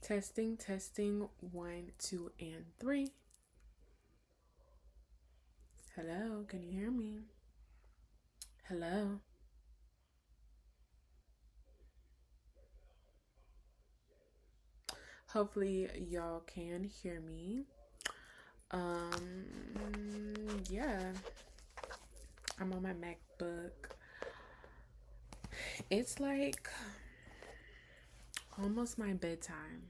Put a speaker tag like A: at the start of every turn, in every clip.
A: Testing, testing, 1, 2, and 3. Hello, can you hear me? Hello. Hopefully, y'all can hear me. Yeah, I'm on my MacBook. It's like almost my bedtime.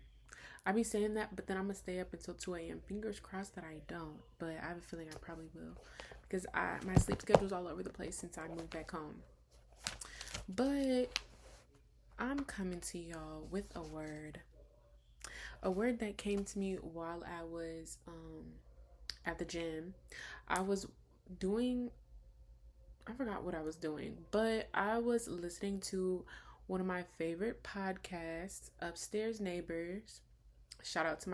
A: I be saying that, but then I'm gonna stay up until 2 a.m. Fingers crossed that I don't, but I have a feeling I probably will because my sleep schedule's all over the place since I moved back home. But I'm coming to y'all with a word that came to me while I was at the gym. I was doing, I forgot what I was doing, but I was listening to one of my favorite podcasts, Upstairs Neighbors. Shout out to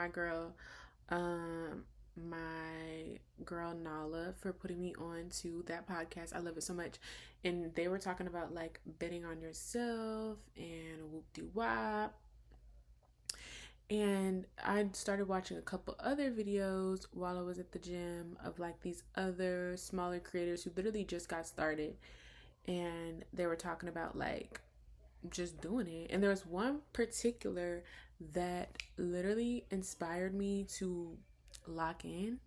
A: um, my girl Nala for putting me on to that podcast. I love it so much. And they were talking about like betting on yourself and whoop de wop. And I started watching a couple other videos while I was at the gym of like these other smaller creators who literally just got started. And they were talking about like just doing it. And there was one particular that literally inspired me to lock in.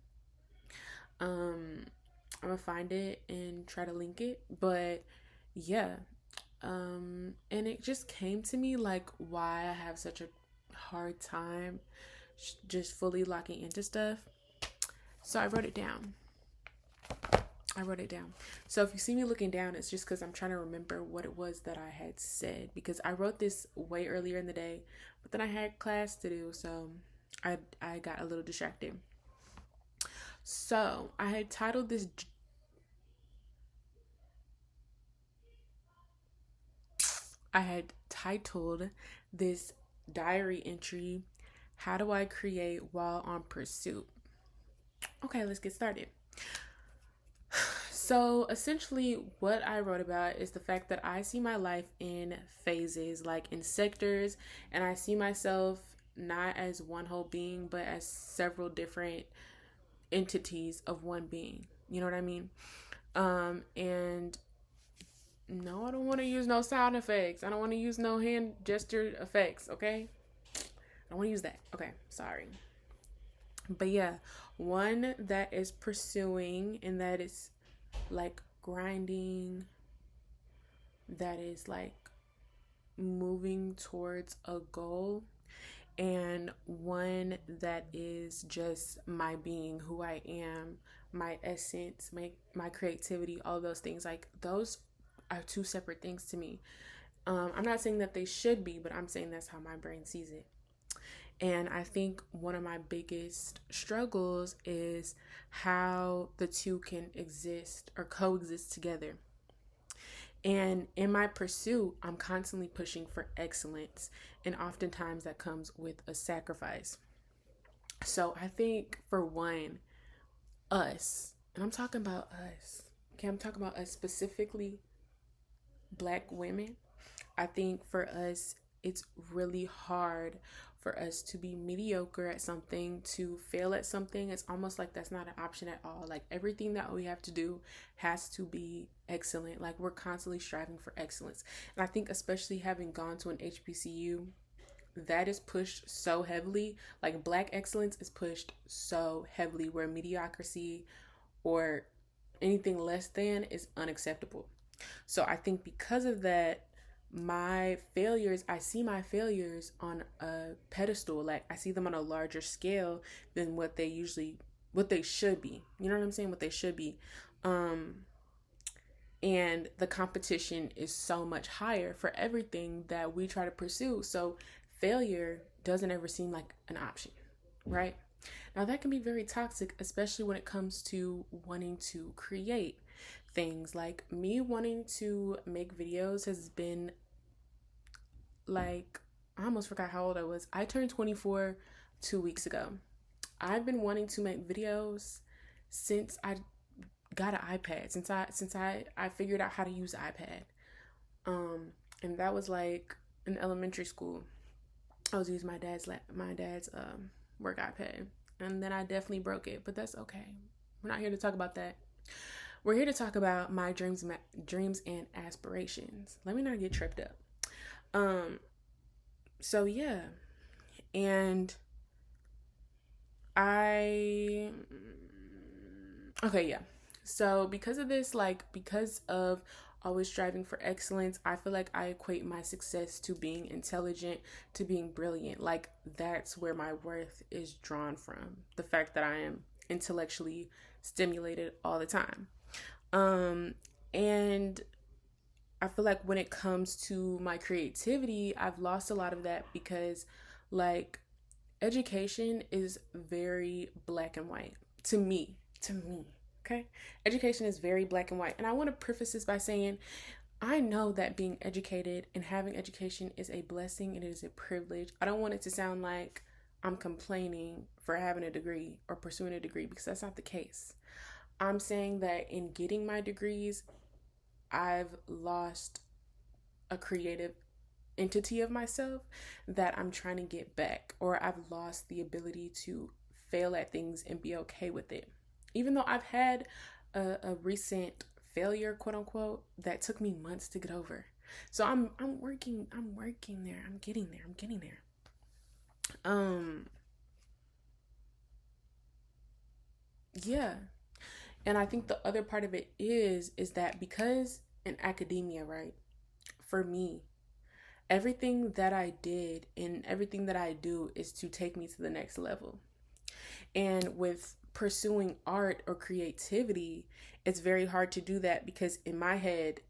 A: I'm gonna find it and try to link it. But yeah. And it just came to me like why I have such a hard time just fully locking into stuff. So I wrote it down. So if you see me looking down, it's just because I'm trying to remember what it was that I had said, because I wrote this way earlier in the day, but then I had class to do, so I got a little distracted. So I had titled this. I had titled this diary entry, "How do I create while on pursuit?" Okay, let's get started. So essentially, what I wrote about is the fact that I see my life in phases, like in sectors, and I see myself not as one whole being, but as several different entities of one being. You know what I mean? And no, I don't want to use no sound effects. I don't want to use no hand gesture effects, okay? I don't want to use that. Okay, sorry. But yeah, one that is pursuing and that is like grinding, that is like moving towards a goal, and one that is just my being, who I am, my essence, my creativity, all those things. Like those are two separate things to me. I'm not saying that they should be, but I'm saying that's how my brain sees it. And I think one of my biggest struggles is how the two can exist or coexist together. And in my pursuit, I'm constantly pushing for excellence. And oftentimes that comes with a sacrifice. So I think for one, us, and I'm talking about us, okay, I'm talking about us specifically, Black women. I think for us, it's really hard for us to be mediocre at something, to fail at something. It's almost like that's not an option at all. Like everything that we have to do has to be excellent. Like we're constantly striving for excellence. And I think, especially having gone to an HBCU, that is pushed so heavily. Like Black excellence is pushed so heavily, where mediocrity or anything less than is unacceptable. So I think because of that, I see my failures on a pedestal. Like I see them on a larger scale than what they should be. You know what I'm saying? What they should be. Um, and the competition is so much higher for everything that we try to pursue. So failure doesn't ever seem like an option, right? Now that can be very toxic, especially when it comes to wanting to create things. Like me wanting to make videos has been like, I almost forgot how old I was. I turned 24 2 weeks ago. I've been wanting to make videos since I got an iPad, since I figured out how to use iPad. And that was like in elementary school. I was using my dad's work iPad, and then I definitely broke it. But that's okay. We're not here to talk about that. We're here to talk about my dreams and aspirations. Let me not get tripped up. Um. So yeah, and I. Okay, yeah. So because of this, like because of always striving for excellence, I feel like I equate my success to being intelligent, to being brilliant. Like that's where my worth is drawn from. The fact that I am intellectually stimulated all the time. And I feel like when it comes to my creativity, I've lost a lot of that because like education is very black and white to me. To me. Okay. Education is very black and white. And I want to preface this by saying I know that being educated and having education is a blessing and it is a privilege. I don't want it to sound like I'm complaining for having a degree or pursuing a degree because that's not the case. I'm saying that in getting my degrees, I've lost a creative entity of myself that I'm trying to get back, or I've lost the ability to fail at things and be okay with it. Even though I've had a recent failure, quote unquote, that took me months to get over. So I'm working there. I'm getting there. Um yeah. And I think the other part of it is that because in academia, right? For me, everything that I did and everything that I do is to take me to the next level. And with pursuing art or creativity, it's very hard to do that because in my head,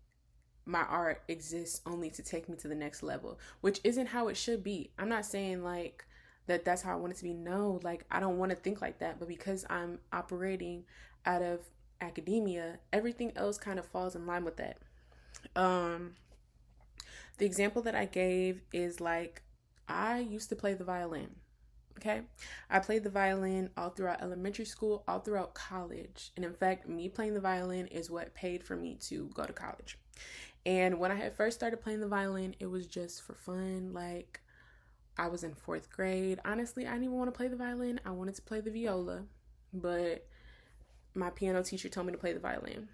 A: my art exists only to take me to the next level, which isn't how it should be. I'm not saying like that's how I want it to be. No, like I don't want to think like that, but because I'm operating out of academia, everything else kind of falls in line with that. Um the example that I gave is like I used to play the violin. Okay. I played the violin all throughout elementary school, all throughout college. And in fact, me playing the violin is what paid for me to go to college. And when I had first started playing the violin, it was just for fun. Like I was in fourth grade. Honestly, I didn't even want to play the violin. I wanted to play the viola, but my piano teacher told me to play the violin.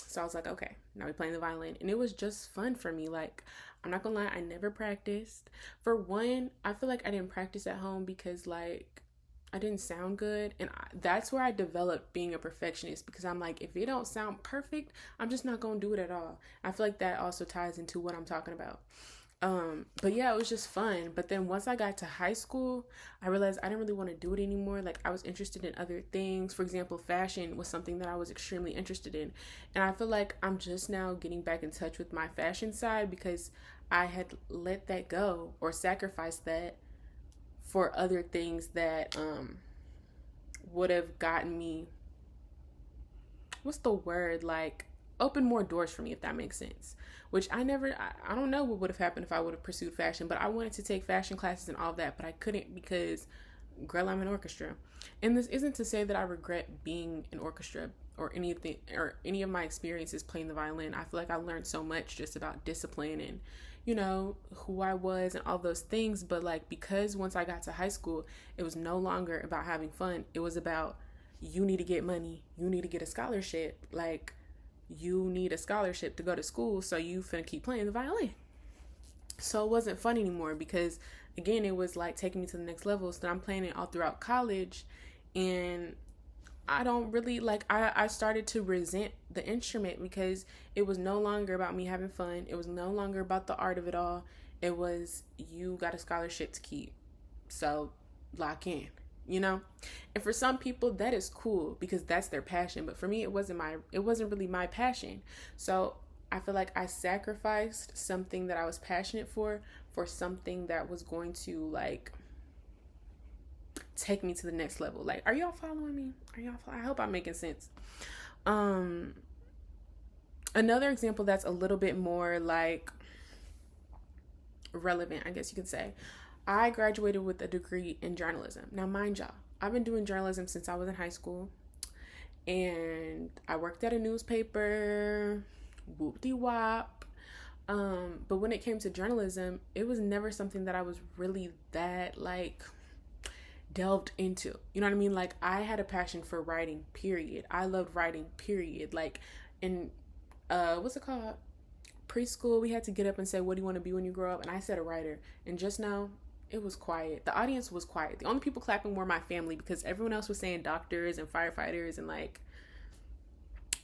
A: So I was like, okay, now we're playing the violin. And it was just fun for me. Like, I'm not gonna lie, I never practiced. For one, I feel like I didn't practice at home because, like, I didn't sound good. And that's where I developed being a perfectionist because I'm like, if it don't sound perfect, I'm just not gonna do it at all. I feel like that also ties into what I'm talking about. But yeah, it was just fun. But then once I got to high school, I realized I didn't really want to do it anymore. Like I was interested in other things. For example, fashion was something that I was extremely interested in. And I feel like I'm just now getting back in touch with my fashion side because I had let that go or sacrificed that for other things that would have gotten me, what's the word, like open more doors for me, if that makes sense. Which I don't know what would have happened if I would have pursued fashion, but I wanted to take fashion classes and all that, but I couldn't because, girl, I'm in orchestra. And this isn't to say that I regret being in orchestra or anything or any of my experiences playing the violin. I feel like I learned so much just about discipline and, you know, who I was and all those things. But like, because once I got to high school, it was no longer about having fun. It was about, you need to get money, you need to get a scholarship. Like, you need a scholarship to go to school, so you finna keep playing the violin. So it wasn't fun anymore because, again, it was like taking me to the next level. So I'm playing it all throughout college, and I don't really like, I started to resent the instrument because it was no longer about me having fun. It was no longer about the art of it all. It was, you got a scholarship to keep, so lock in, you know. And for some people that is cool because that's their passion, but for me it wasn't really my passion. So I feel like I sacrificed something that I was passionate for something that was going to like take me to the next level. Like, are y'all following me? I hope I'm making sense. um Another example that's a little bit more like relevant, I guess you could say. I graduated with a degree in journalism. Now, mind y'all, I've been doing journalism since I was in high school, and I worked at a newspaper. Whoop de wop. But when it came to journalism, it was never something that I was really that like delved into. You know what I mean? Like I had a passion for writing, period. I loved writing, period. Like in what's it called? Preschool, we had to get up and say, what do you want to be when you grow up? And I said a writer. And just now, it was quiet. The audience was quiet. The only people clapping were my family because everyone else was saying doctors and firefighters and like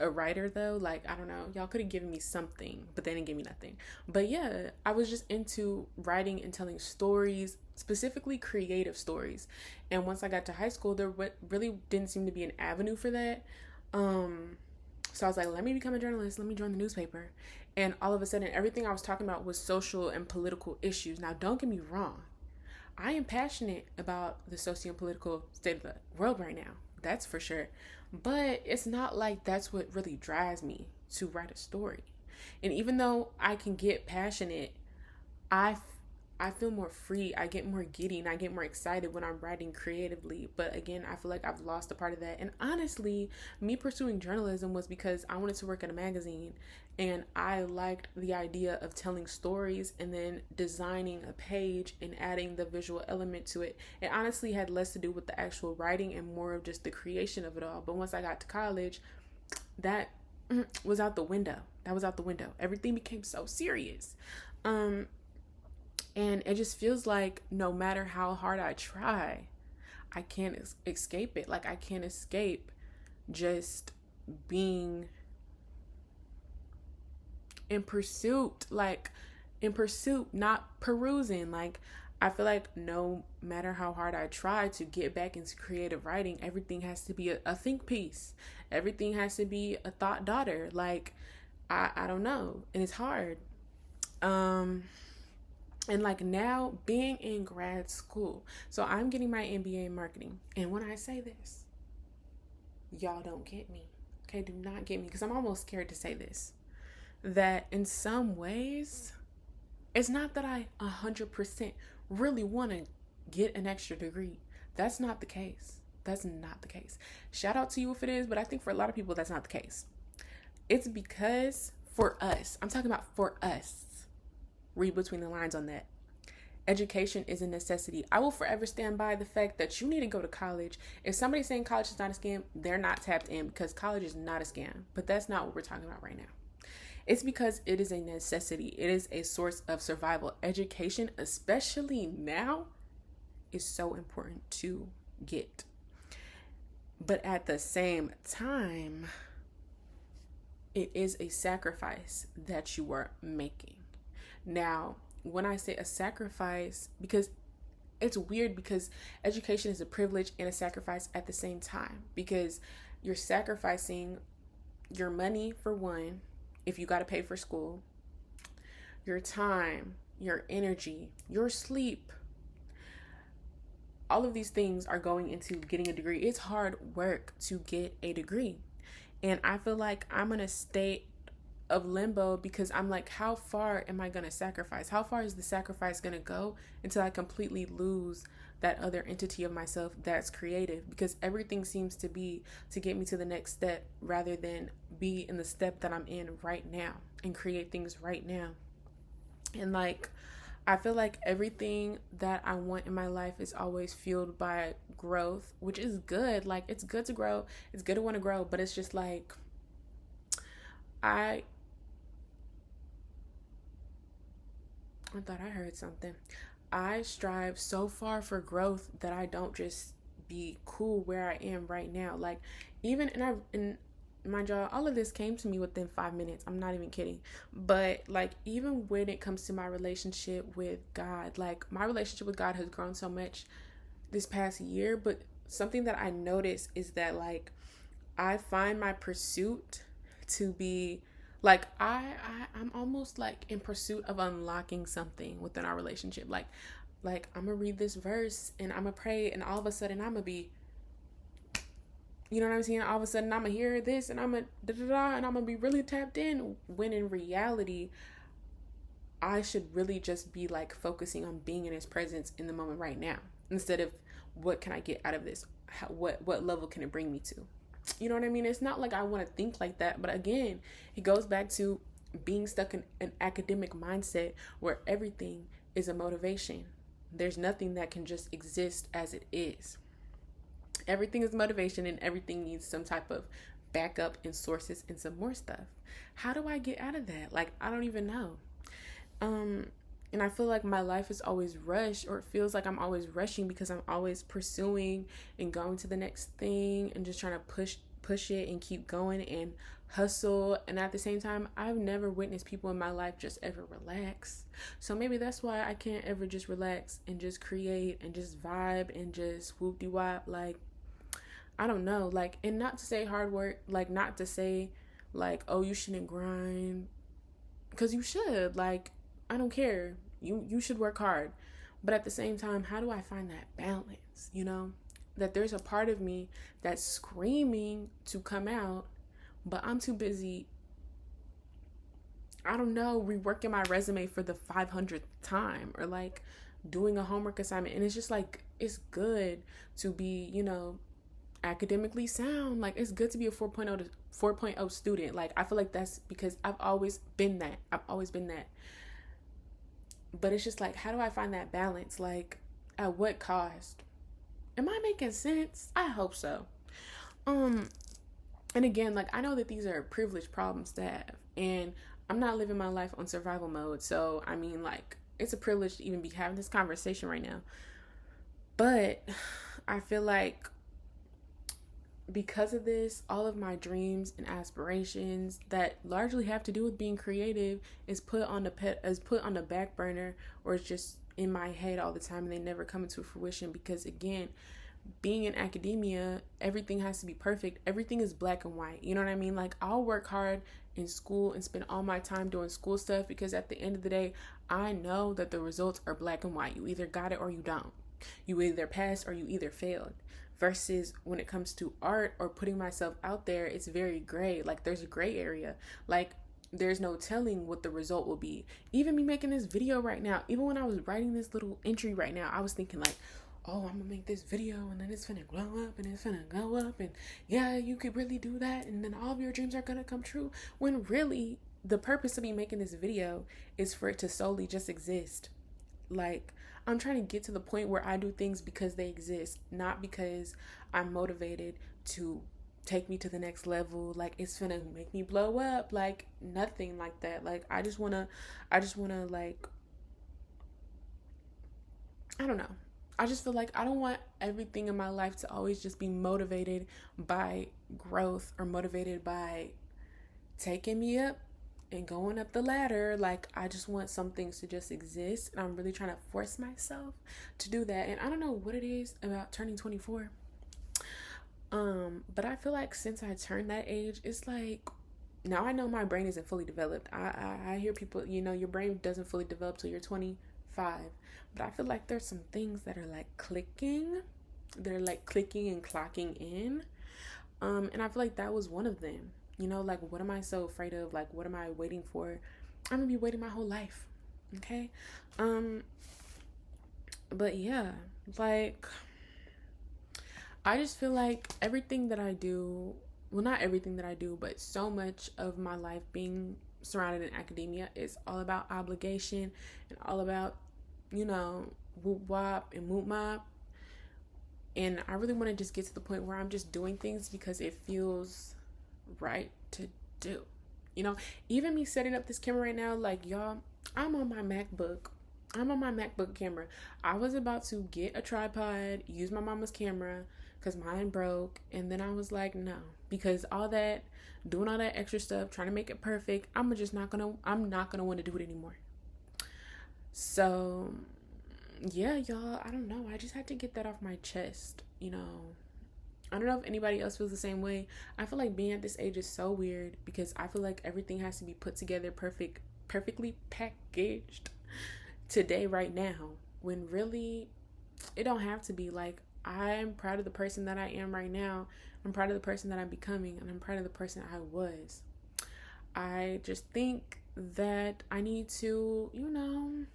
A: a writer though. Like, I don't know. Y'all could have given me something, but they didn't give me nothing. But yeah, I was just into writing and telling stories, specifically creative stories. And once I got to high school, there really didn't seem to be an avenue for that. So I was like, let me become a journalist. Let me join the newspaper. And all of a sudden, everything I was talking about was social and political issues. Now, don't get me wrong. I am passionate about the socio and political state of the world right now. That's for sure. But it's not like that's what really drives me to write a story. And even though I can get passionate, I feel more free. I get more giddy and I get more excited when I'm writing creatively. But again, I feel like I've lost a part of that. And honestly, me pursuing journalism was because I wanted to work at a magazine and I liked the idea of telling stories and then designing a page and adding the visual element to it. It honestly had less to do with the actual writing and more of just the creation of it all. But once I got to college, that was out the window. That was out the window. Everything became so serious. And it just feels like no matter how hard I try, I can't escape it. Like I can't escape just being in pursuit, not perusing. Like I feel like no matter how hard I try to get back into creative writing, everything has to be a think piece. Everything has to be a thought daughter. Like I don't know. And it's hard. And like now being in grad school, so I'm getting my MBA in marketing. And when I say this, y'all don't get me. Okay, do not get me because I'm almost scared to say this. That in some ways, it's not that I 100% really want to get an extra degree. That's not the case. That's not the case. Shout out to you if it is, but I think for a lot of people, that's not the case. It's because for us, I'm talking about for us, read between the lines on that. Education is a necessity. I will forever stand by the fact that you need to go to college. If somebody's saying college is not a scam, they're not tapped in because college is not a scam. But that's not what we're talking about right now. It's because it is a necessity. It is a source of survival. Education, especially now, is so important to get. But at the same time, it is a sacrifice that you are making. Now, when I say a sacrifice, because it's weird because education is a privilege and a sacrifice at the same time, because you're sacrificing your money for one, if you got to pay for school, your time, your energy, your sleep. All of these things are going into getting a degree. It's hard work to get a degree. And I feel like I'm in a state of limbo because I'm like, how far am I going to sacrifice? How far is the sacrifice going to go until I completely lose that other entity of myself that's creative? Because everything seems to be to get me to the next step rather than be in the step that I'm in right now and create things right now. And like, I feel like everything that I want in my life is always fueled by growth, which is good. Like, it's good to grow. It's good to want to grow, but it's just like, I thought I heard something. I strive so far for growth that I don't just be cool where I am right now. Like, even, and mind y'all, all of this came to me within 5 minutes. I'm not even kidding. But like, even when it comes to my relationship with God, like my relationship with God has grown so much this past year. But something that I noticed is that like, I find my pursuit to be like, I'm almost like in pursuit of unlocking something within our relationship. Like I'm gonna read this verse and I'm gonna pray and all of a sudden I'm gonna be, you know what I'm saying? All of a sudden I'm gonna hear this and I'm gonna da-da-da and I'm gonna be really tapped in, when in reality, I should really just be like focusing on being in his presence in the moment right now, instead of what can I get out of this? What level can it bring me to? You know what I mean? It's not like I want to think like that, but again, it goes back to being stuck in an academic mindset where everything is a motivation. There's nothing that can just exist as it is. Everything is motivation and everything needs some type of backup and sources and some more stuff. How do I get out of that? Like, I don't even know. And I feel like my life is always rushed, or it feels like I'm always rushing because I'm always pursuing and going to the next thing and just trying to push it and keep going and hustle. And at the same time, I've never witnessed people in my life just ever relax. So maybe that's why I can't ever just relax and just create and just vibe and just whoop de wop. Like, I don't know. Like, and not to say hard work, like, not to say like, oh, you shouldn't grind, because you should. Like, I don't care. You should work hard. But at the same time, how do I find that balance? You know, that there's a part of me that's screaming to come out, but I'm too busy, I don't know, reworking my resume for the 500th time, or like doing a homework assignment. And it's just like, it's good to be, you know, academically sound. Like, it's good to be a 4.0 student. Like, I feel like that's because I've always been that. But it's just like, how do I find that balance? Like, at what cost? Am I making sense? I hope so. And again, like, I know that these are privileged problems to have, and I'm not living my life on survival mode. So, I mean, like, it's a privilege to even be having this conversation right now. But I feel like because of this, all of my dreams and aspirations that largely have to do with being creative is put on the back burner, or it's just in my head all the time, and they never come into fruition. Because again, being in academia, everything has to be perfect. Everything is black and white. You know what I mean? Like, I'll work hard in school and spend all my time doing school stuff, because at the end of the day, I know that the results are black and white. You either got it or you don't. You either passed or you either failed. Versus when it comes to art or putting myself out there, it's very gray. Like, there's a gray area. Like, there's no telling what the result will be. Even me making this video right now, even when I was writing this little entry right now, I was thinking like, oh, I'm gonna make this video and then it's gonna blow up and it's gonna go up, and yeah, you could really do that, and then all of your dreams are gonna come true. When really, the purpose of me making this video is for it to solely just exist. Like, I'm trying to get to the point where I do things because they exist, not because I'm motivated to take me to the next level. Like, it's gonna make me blow up. Like, nothing like that. Like, I just wanna like, I don't know. I just feel like I don't want everything in my life to always just be motivated by growth, or motivated by taking me up and going up the ladder. Like, I just want some things to just exist, and I'm really trying to force myself to do that. And I don't know what it is about turning 24, but I feel like since I turned that age, it's like, now I know my brain isn't fully developed. I hear people, you know, your brain doesn't fully develop till you're 25, but I feel like there's some things that are like clicking, they're like clicking and clocking in, and I feel like that was one of them. You know, like, what am I so afraid of? Like, what am I waiting for? I'm gonna be waiting my whole life. Okay. But yeah, like, I just feel like everything that I do, well, not everything that I do, but so much of my life being surrounded in academia is all about obligation and all about, you know, whoop wop and moot mop. And I really want to just get to the point where I'm just doing things because it feels right to do. You know, even me setting up this camera right now, like, y'all, I'm on my MacBook camera. I was about to get a tripod, use my mama's camera because mine broke, and then I was like, no, because doing all that extra stuff, trying to make it perfect, I'm not gonna want to do it anymore. So yeah, y'all, I don't know, I just had to get that off my chest. You know, I don't know if anybody else feels the same way. I feel like being at this age is so weird because I feel like everything has to be put together perfectly packaged today, right now, when really it don't have to be. Like, I'm proud of the person that I am right now. I'm proud of the person that I'm becoming, and I'm proud of the person I was. I just think that I need to, you know,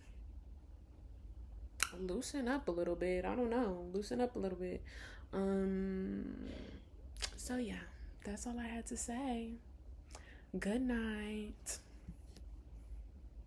A: loosen up a little bit. I don't know, loosen up a little bit. So yeah, that's all I had to say. Good night.